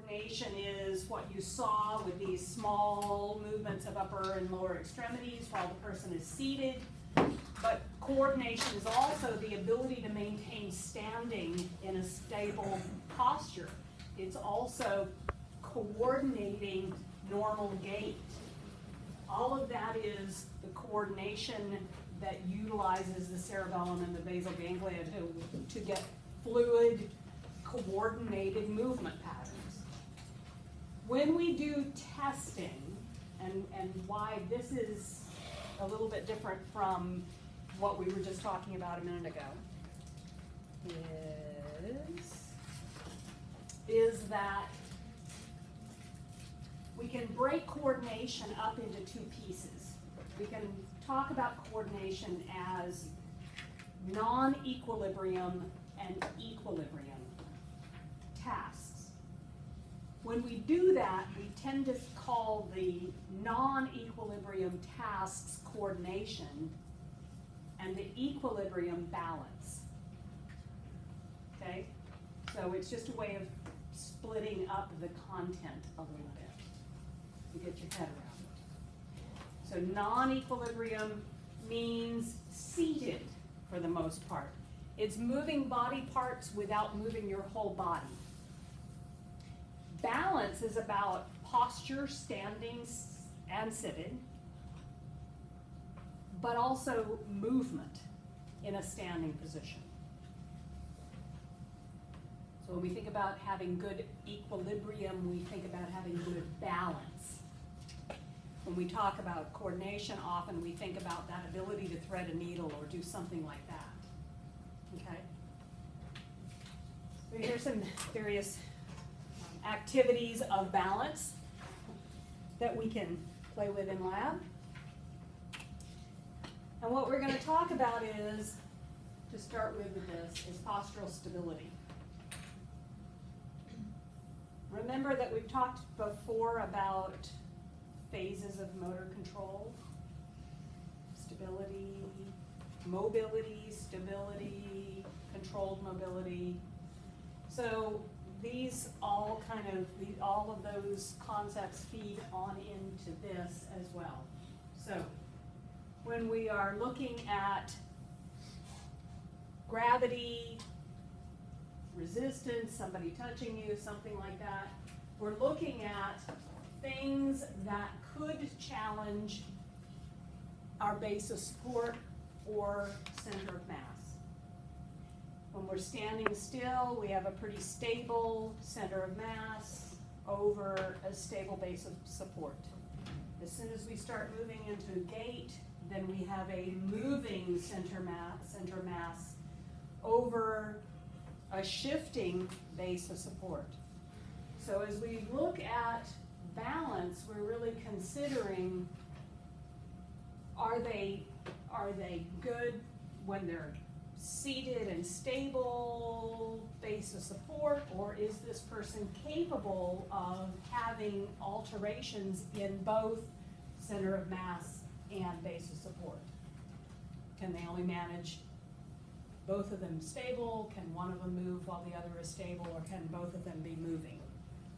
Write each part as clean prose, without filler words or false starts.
coordination is what you saw with these small movements of upper and lower extremities while the person is seated. But coordination is also the ability to maintain standing in a stable posture. It's also coordinating normal gait. All of that is the coordination that utilizes the cerebellum and the basal ganglia to get fluid, coordinated movement patterns. When we do testing, and why this is a little bit different from what we were just talking about a minute ago, is that we can break coordination up into two pieces. We can talk about coordination as non-equilibrium and equilibrium tasks. When we do that, we tend to call the non-equilibrium tasks coordination and the equilibrium balance. Okay? So it's just a way of splitting up the content a little bit to get your head around it. So non-equilibrium means seated for the most part. It's moving body parts without moving your whole body. Balance is about posture, standing and sitting, but also movement in a standing position. So when we think about having good equilibrium, we think about having good balance. When we talk about coordination, often we think about that ability to thread a needle or do something like that. Okay? So here's some various activities of balance that we can play with in lab. And what we're going to talk about is, to start with this, is postural stability. Remember that we've talked before about phases of motor control, stability, mobility, stability, controlled mobility. So these all all of those concepts feed on into this as well. So when we are looking at gravity, resistance, somebody touching you, something like that, we're looking at things that could challenge our base of support or center of mass. When we're standing still, we have a pretty stable center of mass over a stable base of support. As soon as we start moving into gait, then we have a moving center mass over a shifting base of support. So as we look at balance, we're really considering, are they good when they're seated and stable base of support, or is this person capable of having alterations in both center of mass and base of support? Can they only manage both of them stable? Can one of them move while the other is stable, or can both of them be moving?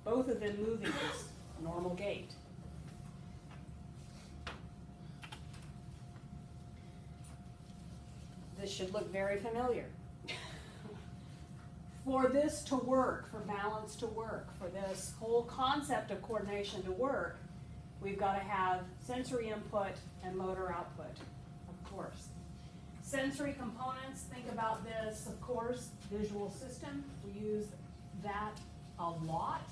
Both of them moving is normal gait. This should look very familiar. For this to work, for balance to work, for this whole concept of coordination to work, we've got to have sensory input and motor output, of course. Sensory components, think about this, of course, visual system. We use that a lot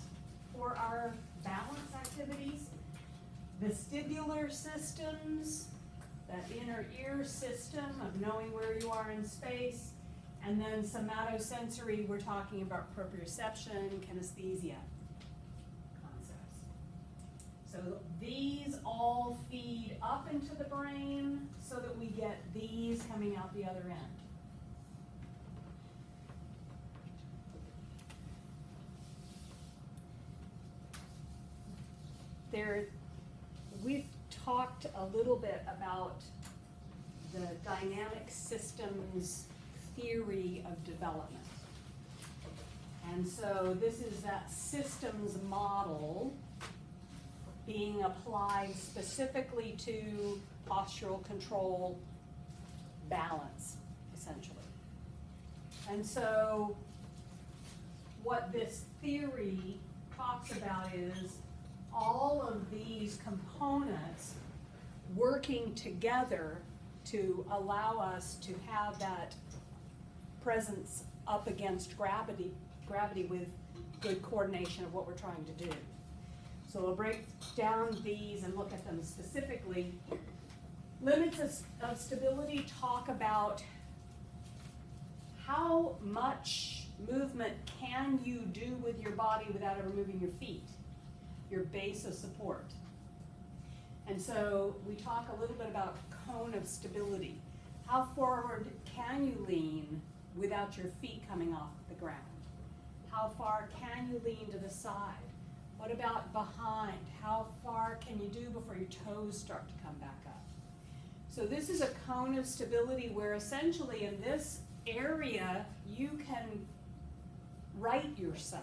for our balance activities. Vestibular systems, that inner ear system of knowing where you are in space, and then somatosensory, we're talking about proprioception, kinesthesia concepts. So these all feed up into the brain so that we get these coming out the other end. We've talked a little bit about the dynamic systems theory of development. And so this is that systems model being applied specifically to postural control balance, essentially. And so what this theory talks about is all of these components working together to allow us to have that presence up against gravity with good coordination of what we're trying to do. So we'll break down these and look at them specifically. Limits of stability talk about how much movement can you do with your body without ever moving your feet, your base of support. And so we talk a little bit about cone of stability. How forward can you lean without your feet coming off the ground? How far can you lean to the side? What about behind? How far can you do before your toes start to come back up? So this is a cone of stability where essentially in this area you can right yourself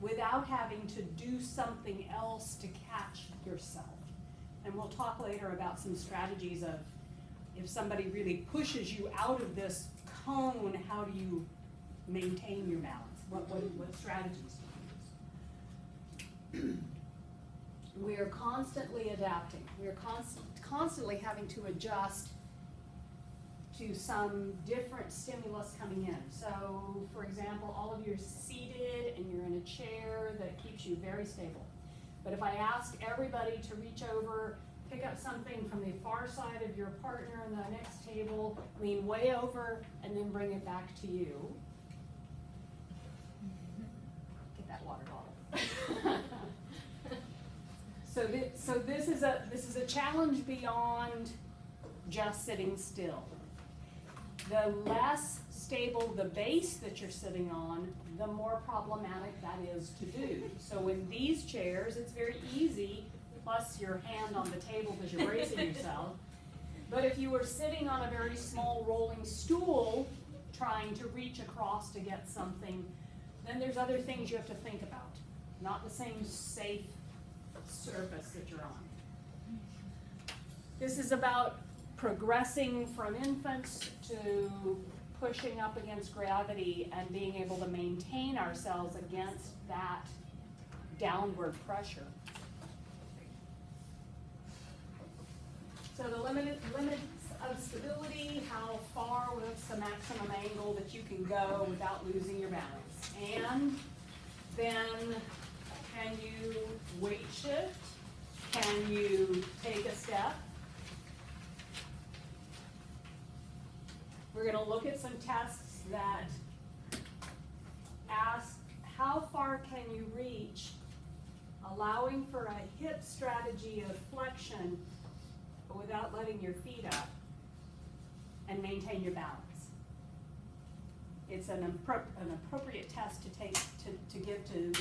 without having to do something else to catch yourself. And we'll talk later about some strategies of if somebody really pushes you out of this cone, how do you maintain your balance? What strategies do you use? We are constantly adapting. We are constantly having to adjust to some different stimulus coming in. So, for example, all of you are seated and you're in a chair that keeps you very stable. But if I ask everybody to reach over, pick up something from the far side of your partner in the next table, lean way over, and then bring it back to you. Get that water bottle. So this is a challenge beyond just sitting still. The less stable the base that you're sitting on, the more problematic that is to do. So in these chairs, it's very easy, plus your hand on the table because you're bracing yourself. But if you were sitting on a very small rolling stool, trying to reach across to get something, then there's other things you have to think about. Not the same safe surface that you're on. This is about progressing from infants to pushing up against gravity and being able to maintain ourselves against that downward pressure. So the limits of stability, how far, what's the maximum angle that you can go without losing your balance. And then can you weight shift? Can you take a step? We're going to look at some tests that ask how far can you reach, allowing for a hip strategy of flexion but without letting your feet up, and maintain your balance. It's an appropriate test to take to give to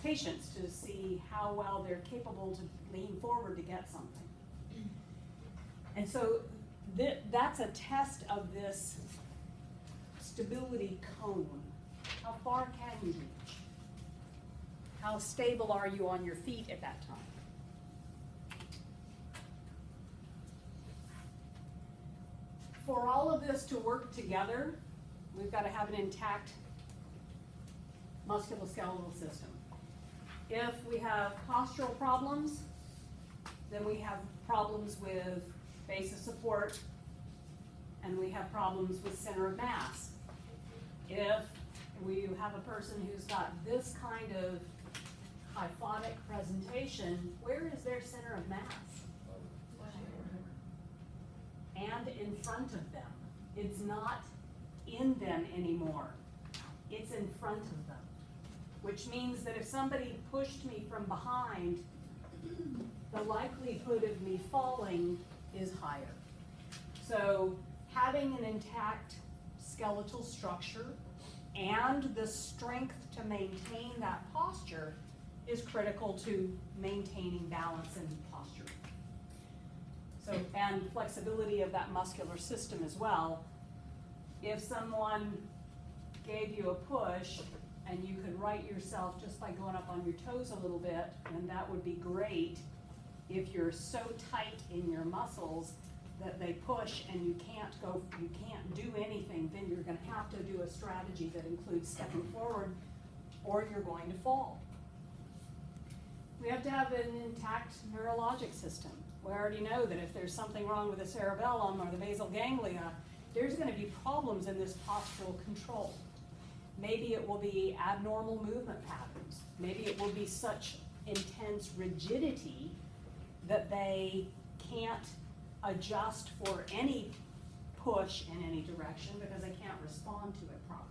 patients to see how well they're capable to lean forward to get something. And so that's a test of this stability cone. How far can you reach? How stable are you on your feet at that time? For all of this to work together, we've got to have an intact musculoskeletal system. If we have postural problems, then we have problems with base of support, and we have problems with center of mass. If we have a person who's got this kind of kyphotic presentation, where is their center of mass? And in front of them. It's not in them anymore. It's in front of them. Which means that if somebody pushed me from behind, the likelihood of me falling is higher. So having an intact skeletal structure and the strength to maintain that posture is critical to maintaining balance and posture. So, and flexibility of that muscular system as well. If someone gave you a push and you could right yourself just by going up on your toes a little bit, and that would be great. If you're so tight in your muscles that they push and you can't do anything, then you're gonna have to do a strategy that includes stepping forward, or you're going to fall. We have to have an intact neurologic system. We already know that if there's something wrong with the cerebellum or the basal ganglia, there's gonna be problems in this postural control. Maybe it will be abnormal movement patterns. Maybe it will be such intense rigidity that they can't adjust for any push in any direction because they can't respond to it properly.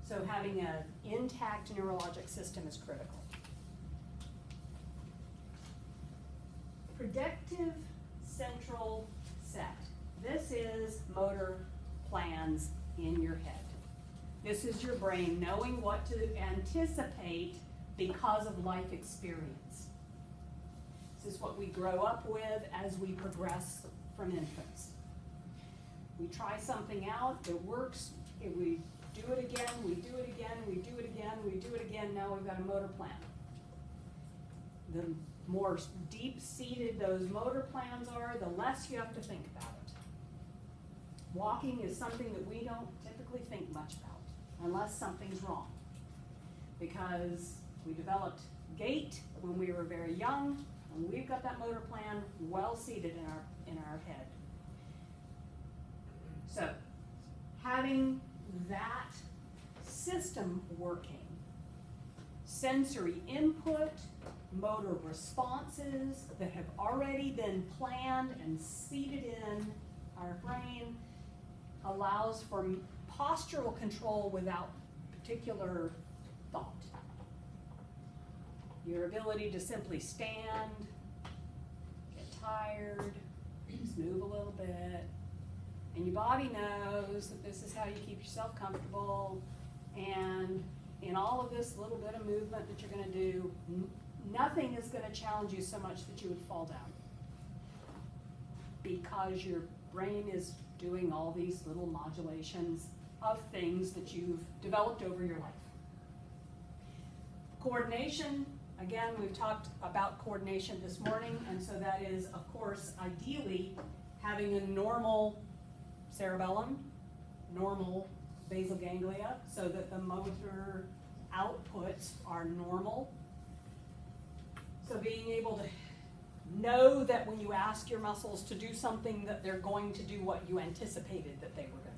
So having an intact neurologic system is critical. Predictive central set. This is motor plans in your head. This is your brain knowing what to anticipate because of life experience. This is what we grow up with as we progress from infants. We try something out, it works, we do it again, we do it again, we do it again, we do it again, now we've got a motor plan. The more deep-seated those motor plans are, the less you have to think about it. Walking is something that we don't typically think much about, unless something's wrong. Because we developed gait when we were very young, and we've got that motor plan well seated in our head. So, having that system working, sensory input, motor responses that have already been planned and seated in our brain allows for postural control without particular thought. Your ability to simply stand, get tired, just move a little bit, and your body knows that this is how you keep yourself comfortable, and in all of this little bit of movement that you're going to do, nothing is going to challenge you so much that you would fall down, because your brain is doing all these little modulations of things that you've developed over your life. Coordination, again, we've talked about coordination this morning, and so that is, of course, ideally having a normal cerebellum, normal basal ganglia, so that the motor outputs are normal. So being able to know that when you ask your muscles to do something, that they're going to do what you anticipated that they were going